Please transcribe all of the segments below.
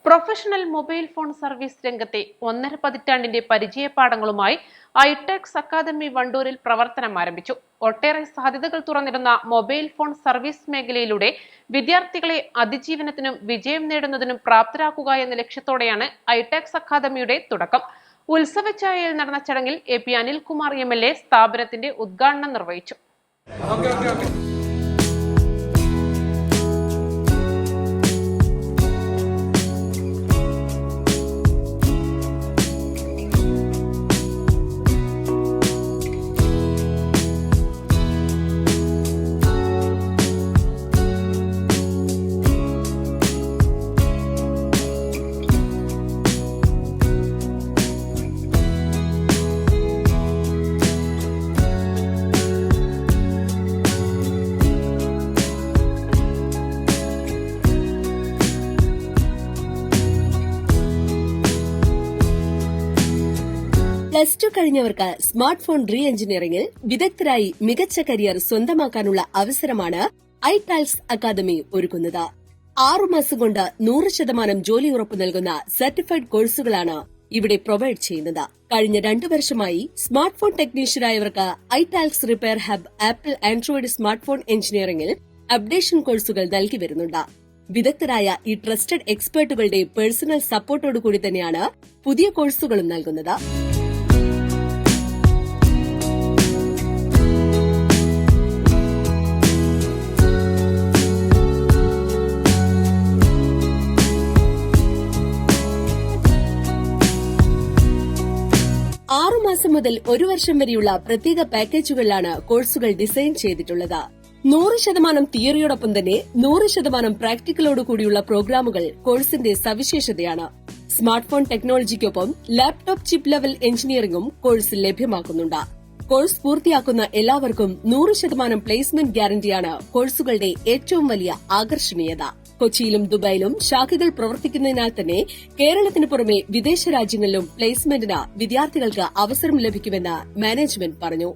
Professional mobile phone service രംഗത്തെ 1.5 പതിറ്റാണ്ടിന്റെ പരിചയപാഠങ്ങളുമായി ഐടെക്സ് academy വണ്ടൂരിൽ പ്രവർത്തനം ആരംഭിച്ചു. ഒട്ടേറെ സാധ്യതകൾ തുറന്നിടുന്ന മൊബൈൽ ഫോൺ സർവീസ് മേഖലയിലൂടെ വിദ്യാർത്ഥികളെ അതിജീവനത്തിനും വിജയം നേടുന്നതിനും പ്രാപ്തരാക്കുക എന്ന ലക്ഷ്യത്തോടെയാണ് ഐടെക്സ് അക്കാദമിയുടെ തുടക്കം. ഉത്സവച്ചായയിൽ നടന്ന ചടങ്ങിൽ AP അനിൽകുമാർ MLA സ്ഥാപനത്തിന്റെ ഉദ്ഘാടനം നിർവഹിച്ചു. +2 കഴിഞ്ഞവർക്ക് സ്മാർട്ട് ഫോൺ റീ എഞ്ചിനീയറിംഗിൽ വിദഗ്ധരായി മികച്ച കരിയർ സ്വന്തമാക്കാനുള്ള അവസരമാണ് ഐടാൽസ് അക്കാദമി ഒരുക്കുന്നത്. 6 മാസം കൊണ്ട് 100% ജോലി ഉറപ്പു നൽകുന്ന സർട്ടിഫൈഡ് കോഴ്സുകളാണ് ഇവിടെ പ്രൊവൈഡ് ചെയ്യുന്നത്. കഴിഞ്ഞ 2 വർഷമായി സ്മാർട്ട് ഫോൺ ടെക്നീഷ്യനായവർക്ക് ഐടാൽസ് repair hub Apple Android smartphone എഞ്ചിനീയറിംഗിൽ അപ്ഡേഷൻ കോഴ്സുകൾ നൽകി വരുന്നുണ്ട്. വിദഗ്ധരായ ഈ ട്രസ്റ്റഡ് എക്സ്പേർട്ടുകളുടെ പേഴ്സണൽ സപ്പോർട്ടോടുകൂടി തന്നെയാണ് പുതിയ കോഴ്സുകളും നൽകുന്നത്. മാസം മുതൽ 1 വർഷം വരെയുള്ള പ്രത്യേക പാക്കേജുകളിലാണ് കോഴ്സുകൾ ഡിസൈൻ ചെയ്തിട്ടുള്ളത്. 100% തിയറിയോടൊപ്പം തന്നെ 100% പ്രാക്ടിക്കലോടുകൂടിയുള്ള പ്രോഗ്രാമുകൾ കോഴ്സിന്റെ സവിശേഷതയാണ്. സ്മാർട്ട് ഫോൺ ടെക്നോളജിക്കൊപ്പം ലാപ്ടോപ്പ് ചിപ്പ് ലെവൽ എഞ്ചിനീയറിംഗും കോഴ്സിൽ ലഭ്യമാക്കുന്നുണ്ട്. കോഴ്സ് പൂർത്തിയാക്കുന്ന എല്ലാവർക്കും 100% പ്ലേസ്മെന്റ് ഗ്യാരണ്ടിയാണ് കോഴ്സുകളുടെ ഏറ്റവും വലിയ ആകർഷണീയത. കൊച്ചിയിലും ദുബായിലും ശാഖകൾ പ്രവർത്തിക്കുന്നതിനാൽ തന്നെ കേരളത്തിന് പുറമെ വിദേശ രാജ്യങ്ങളിലും പ്ലേസ്മെന്റിന് വിദ്യാർത്ഥികൾക്ക് അവസരം ലഭിക്കുമെന്ന് മാനേജ്മെന്റ് പറഞ്ഞു.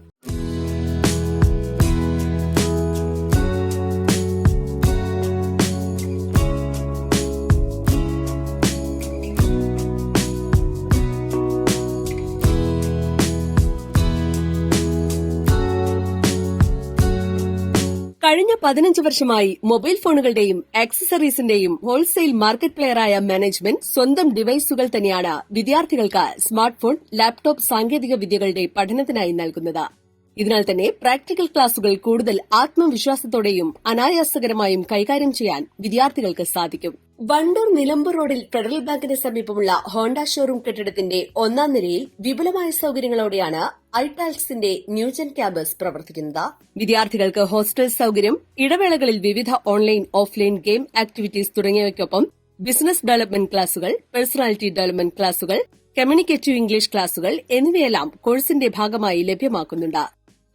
കഴിഞ്ഞ 15 വർഷമായി മൊബൈൽ ഫോണുകളുടെയും ആക്സസറീസിന്റെയും ഹോൾസെയിൽ മാർക്കറ്റ് പ്ലെയറായ മാനേജ്മെന്റ് സ്വന്തം ഡിവൈസുകൾ തന്നെയാണ് വിദ്യാർത്ഥികൾക്ക് സ്മാർട്ട് ഫോൺ, ലാപ്ടോപ്പ് സാങ്കേതിക വിദ്യകളുടെ പഠനത്തിനായി നൽകുന്നത്. ഇതിനാൽ തന്നെ പ്രാക്ടിക്കൽ ക്ലാസുകൾ കൂടുതൽ ആത്മവിശ്വാസത്തോടെയും അനായാസകരമായും കൈകാര്യം ചെയ്യാൻ വിദ്യാർത്ഥികൾക്ക് സാധിക്കും. വണ്ടൂർ നിലമ്പൂർ റോഡിൽ ഫെഡറൽ ബാങ്കിന് സമീപമുള്ള ഹോണ്ട ഷോറൂം കെട്ടിടത്തിന്റെ 1ാം നിലയിൽ വിപുലമായ സൌകര്യങ്ങളോടെയാണ് ഐടാൽസിന്റെ ന്യൂജൻ ക്യാമ്പസ് പ്രവർത്തിക്കുന്നത്. വിദ്യാർത്ഥികൾക്ക് ഹോസ്റ്റൽ സൌകര്യം, ഇടവേളകളിൽ വിവിധ ഓൺലൈൻ, ഓഫ്ലൈൻ ഗെയിം ആക്ടിവിറ്റീസ് തുടങ്ങിയവയ്ക്കൊപ്പം ബിസിനസ് ഡെവലപ്മെന്റ് ക്ലാസുകൾ, പേഴ്സണാലിറ്റി ഡെവലപ്മെന്റ് ക്ലാസുകൾ, കമ്മ്യൂണിക്കേറ്റീവ് ഇംഗ്ലീഷ് ക്ലാസുകൾ എന്നിവയെല്ലാം കോഴ്സിന്റെ ഭാഗമായി ലഭ്യമാക്കുന്നുണ്ട്.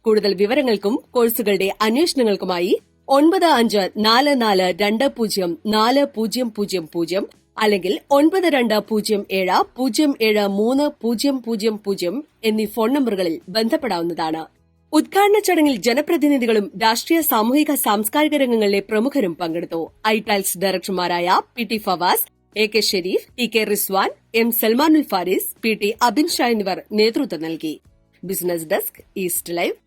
കൂടുതൽ വിവരങ്ങൾക്കും കോഴ്സുകളുടെ അന്വേഷണങ്ങൾക്കുമായി 9524204000 അല്ലെങ്കിൽ 9207073000 എന്നീ ഫോൺ നമ്പറുകളിൽ ബന്ധപ്പെടാവുന്നതാണ്. ഉദ്ഘാടന ചടങ്ങിൽ ജനപ്രതിനിധികളും രാഷ്ട്രീയ, സാമൂഹിക, സാംസ്കാരിക രംഗങ്ങളിലെ പ്രമുഖരും പങ്കെടുത്തു. ഐടാൽസ് ഡയറക്ടർമാരായ PT Fawaz, AK Sharif, TK Rizwan, M Salmanul Faris, PT Abin Shah എന്നിവർ നേതൃത്വം നൽകി. Business desk, east live.